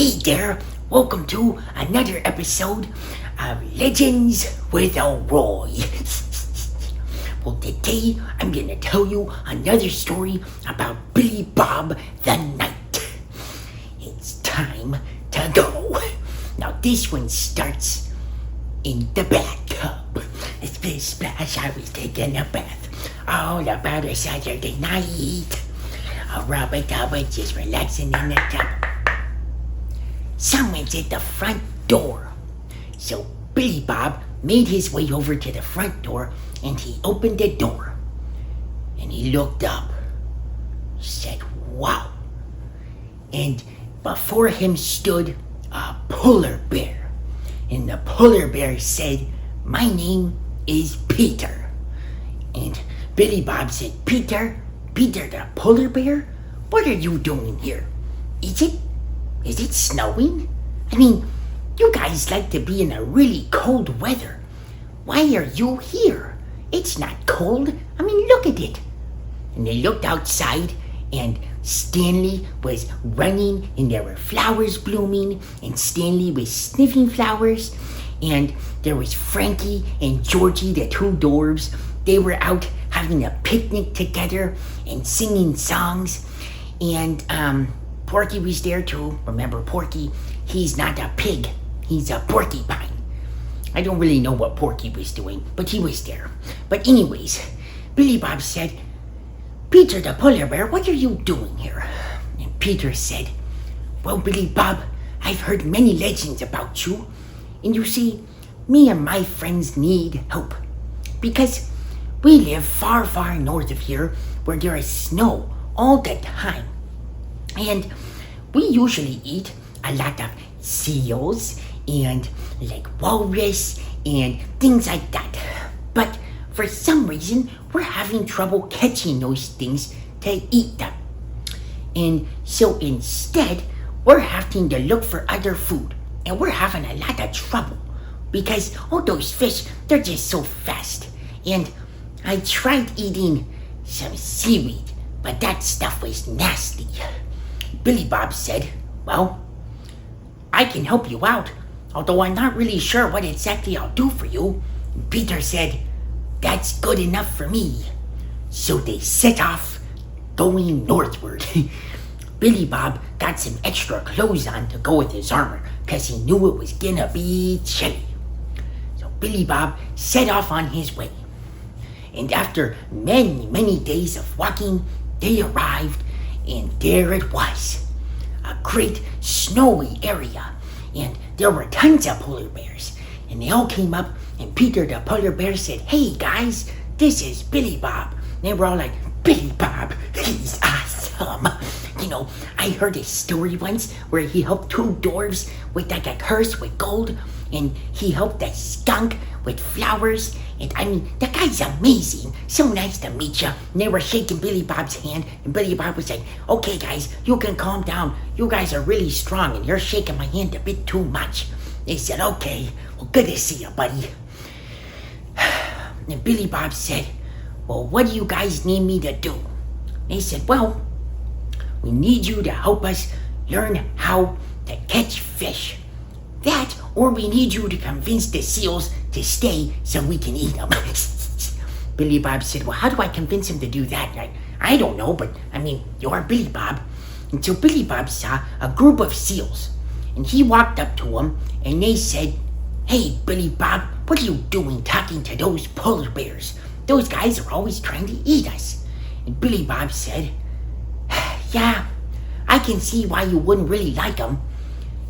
Hey there, welcome to another episode of Legends with Elroy. Well, today I'm gonna tell you another story about Billy Bob the Knight. It's time to go. Now this one starts in the bathtub. Splish splash, I was taking a bath. All about a Saturday night. A rubber-dubber just relaxing in the tub. Someone's at the front door. So Billy Bob made his way over to the front door and he opened the door. And he looked up. Said, wow. And before him stood a polar bear. And the polar bear said, my name is Peter. And Billy Bob said, Peter the polar bear? What are you doing here? Is it snowing? I mean, you guys like to be in a really cold weather. Why are you here? It's not cold. I mean, look at it. And they looked outside and Stanley was running and there were flowers blooming and Stanley was sniffing flowers and there was Frankie and Georgie, the two dwarves. They were out having a picnic together and singing songs. And Porky was there too. Remember Porky? He's not a pig. He's a porcupine. I don't really know what Porky was doing, but he was there. But anyways, Billy Bob said, Peter the polar bear, what are you doing here? And Peter said, well, Billy Bob, I've heard many legends about you. And you see, me and my friends need help. Because we live far, far north of here where there is snow all the time. And we usually eat a lot of seals and like walrus and things like that. But for some reason, we're having trouble catching those things to eat them. And so instead, we're having to look for other food. And we're having a lot of trouble because all those fish, they're just so fast. And I tried eating some seaweed, but that stuff was nasty. Billy Bob said, well, I can help you out, although I'm not really sure what exactly I'll do for you. Peter said, that's good enough for me. So they set off, going northward. Billy Bob got some extra clothes on to go with his armor, because he knew it was gonna be chilly. So Billy Bob set off on his way. And after many, many days of walking, they arrived, and there it was. A great snowy area, and there were tons of polar bears. And they all came up, and Peter the polar bear said, hey guys, this is Billy Bob. And they were all like, Billy Bob, he's awesome. You know, I heard a story once where he helped two dwarves with like a curse with gold, and he helped a skunk with flowers, and I mean, the guy's amazing. So nice to meet you. And they were shaking Billy Bob's hand, and Billy Bob was like, okay guys, you can calm down. You guys are really strong, and you're shaking my hand a bit too much. They said, okay, well, good to see you, buddy. And Billy Bob said, well, what do you guys need me to do? They said, well, we need you to help us learn how to catch fish. That, or we need you to convince the seals to stay so we can eat them. Billy Bob said, well, how do I convince him to do that? I don't know, but I mean, you're Billy Bob. And so Billy Bob saw a group of seals. And he walked up to them, and they said, hey, Billy Bob, what are you doing talking to those polar bears? Those guys are always trying to eat us. And Billy Bob said, yeah, I can see why you wouldn't really like them.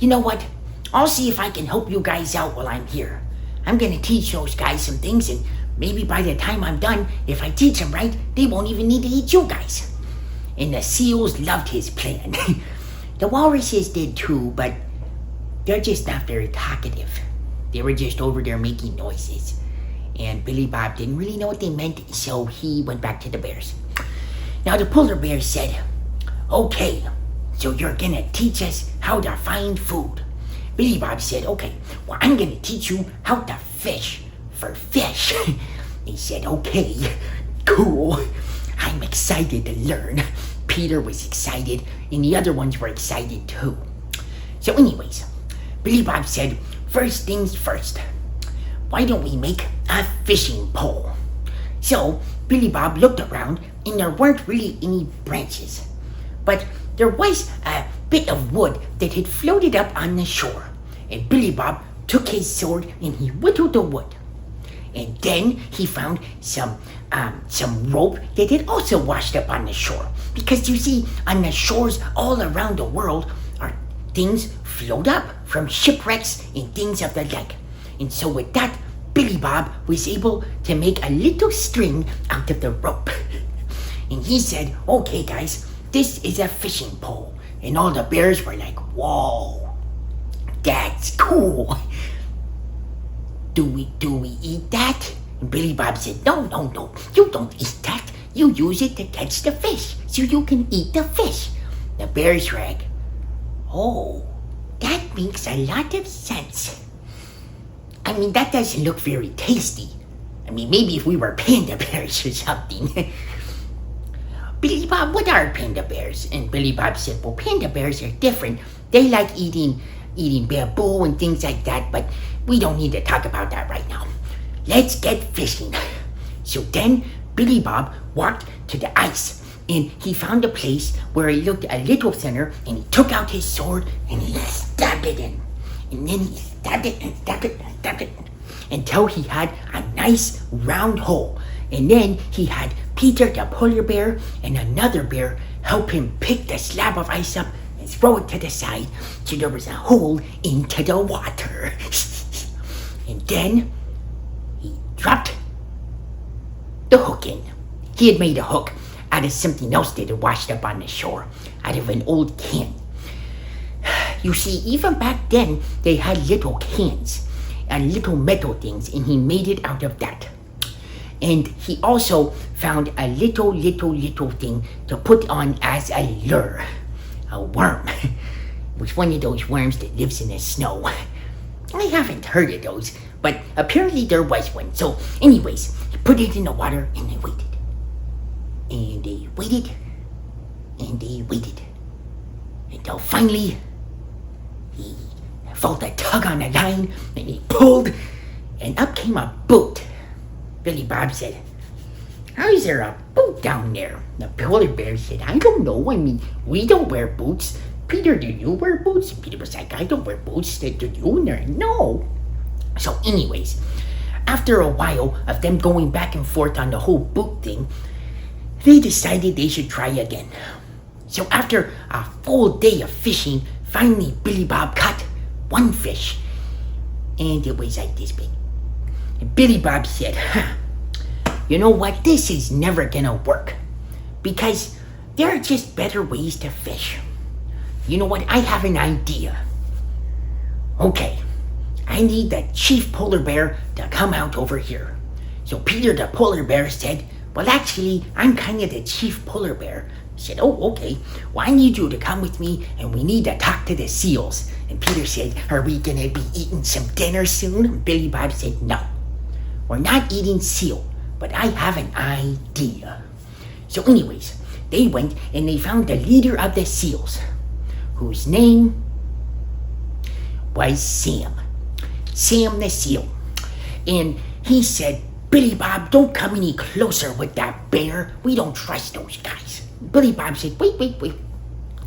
You know what? I'll see if I can help you guys out while I'm here. I'm gonna teach those guys some things, and maybe by the time I'm done, if I teach them right, they won't even need to eat you guys. And the seals loved his plan. The walruses did too, but they're just not very talkative. They were just over there making noises. And Billy Bob didn't really know what they meant, so he went back to the bears. Now the polar bear said, okay, so you're gonna teach us how to find food. Billy Bob said, okay, well, I'm gonna teach you how to fish for fish. He said, okay, cool. I'm excited to learn. Peter was excited, and the other ones were excited too. So anyways, Billy Bob said, first things first, why don't we make a fishing pole? So Billy Bob looked around and there weren't really any branches. But there was a bit of wood that had floated up on the shore. And Billy Bob took his sword and he whittled the wood. And then he found some rope that had also washed up on the shore. Because you see, on the shores all around the world are things float up from shipwrecks and things of the like. And so with that, Billy Bob was able to make a little string out of the rope. And he said, okay guys, this is a fishing pole. And all the bears were like, whoa, that's cool. Do we eat that? And Billy Bob said, no, you don't eat that. You use it to catch the fish, so you can eat the fish. The bears were like, oh, that makes a lot of sense. I mean, that doesn't look very tasty. I mean, maybe if we were panda bears or something. Billy Bob, what are panda bears? And Billy Bob said, well, panda bears are different. They like eating bamboo and things like that, but we don't need to talk about that right now. Let's get fishing. So then Billy Bob walked to the ice and he found a place where it looked a little thinner, and he took out his sword and he stabbed it in. And then he stabbed it and stabbed it and stabbed it until he had a nice round hole. And then he had Peter the polar bear and another bear help him pick the slab of ice up and throw it to the side so there was a hole into the water. And then he dropped the hook in. He had made a hook out of something else that had washed up on the shore, out of an old can. You see, even back then, they had little cans and little metal things, and he made it out of that. And he also found a little thing to put on as a lure. A worm. It was one of those worms that lives in the snow. I haven't heard of those, but apparently there was one. So anyways, he put it in the water and they waited. And they waited. And they waited. Until finally, he felt a tug on the line and he pulled and up came a boat. Billy Bob said, how is there a boot down there? The polar bear said, I don't know. I mean, we don't wear boots. Peter, do you wear boots? Peter was like, I don't wear boots. Do you? No. So anyways, after a while of them going back and forth on the whole boot thing, they decided they should try again. So after a full day of fishing, finally Billy Bob caught one fish. And it was like this big. And Billy Bob said, you know what? This is never gonna work. Because there are just better ways to fish. You know what? I have an idea. Okay, I need the chief polar bear to come out over here. So Peter the polar bear said, well, actually, I'm kind of the chief polar bear. He said, oh, okay. Well, I need you to come with me and we need to talk to the seals. And Peter said, are we going to be eating some dinner soon? And Billy Bob said, no, we're not eating seal, but I have an idea. So anyways, they went and they found the leader of the seals, whose name was Sam. Sam the seal. And he said, Billy Bob, don't come any closer with that bear. We don't trust those guys. Billy Bob said, wait.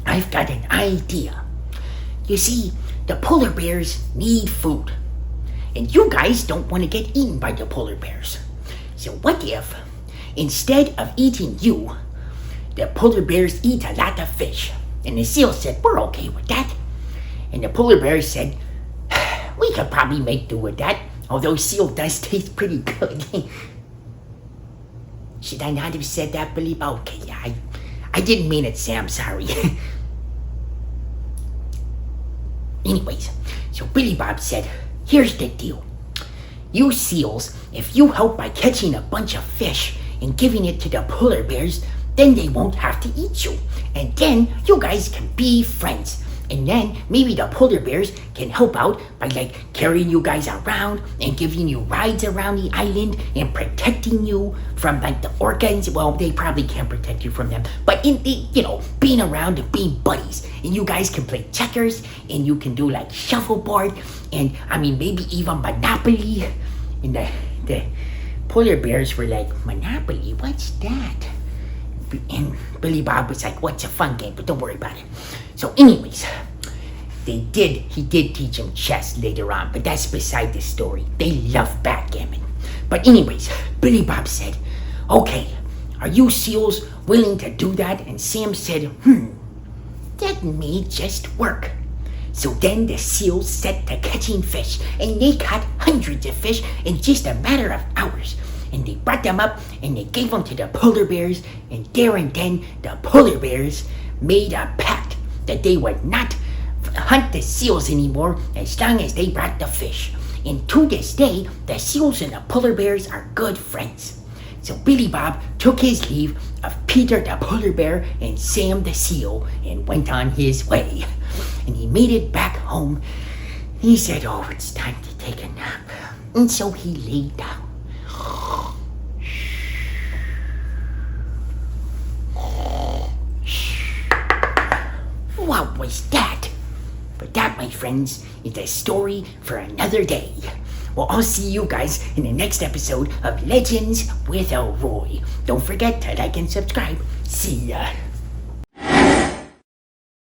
I've got an idea. You see, the polar bears need food. And you guys don't want to get eaten by the polar bears. So what if, instead of eating you, the polar bears eat a lot of fish? And the seal said, we're okay with that. And the polar bear said, we could probably make do with that. Although seal does taste pretty good. Should I not have said that, Billy Bob? Okay, yeah, I didn't mean it, Sam, sorry. Anyways, so Billy Bob said, here's the deal. You seals, if you help by catching a bunch of fish and giving it to the polar bears, then they won't have to eat you. And then you guys can be friends. And then maybe the polar bears can help out by like carrying you guys around and giving you rides around the island and protecting you from like the orcas. Well, they probably can't protect you from them, but in the, being around and being buddies, and you guys can play checkers and you can do like shuffleboard and I mean maybe even Monopoly. And the polar bears were like, Monopoly, what's that? And Billy Bob was like, what's a fun game, but don't worry about it. So anyways, he did teach him chess later on, but that's beside the story. They love backgammon. But anyways, Billy Bob said, okay, are you seals willing to do that? And Sam said, that may just work. So then the seals set to catching fish, and they caught hundreds of fish in just a matter of hours. And they brought them up, and they gave them to the polar bears, and there and then the polar bears made a pact that they would not hunt the seals anymore as long as they brought the fish. And to this day, the seals and the polar bears are good friends. So Billy Bob took his leave of Peter the polar bear and Sam the seal and went on his way. And he made it back home. He said, oh, it's time to take a nap. And so he lay down. What was that? But that, my friends, is a story for another day. Well, I'll see you guys in the next episode of Legends with Elroy. Don't forget to like and subscribe. See ya.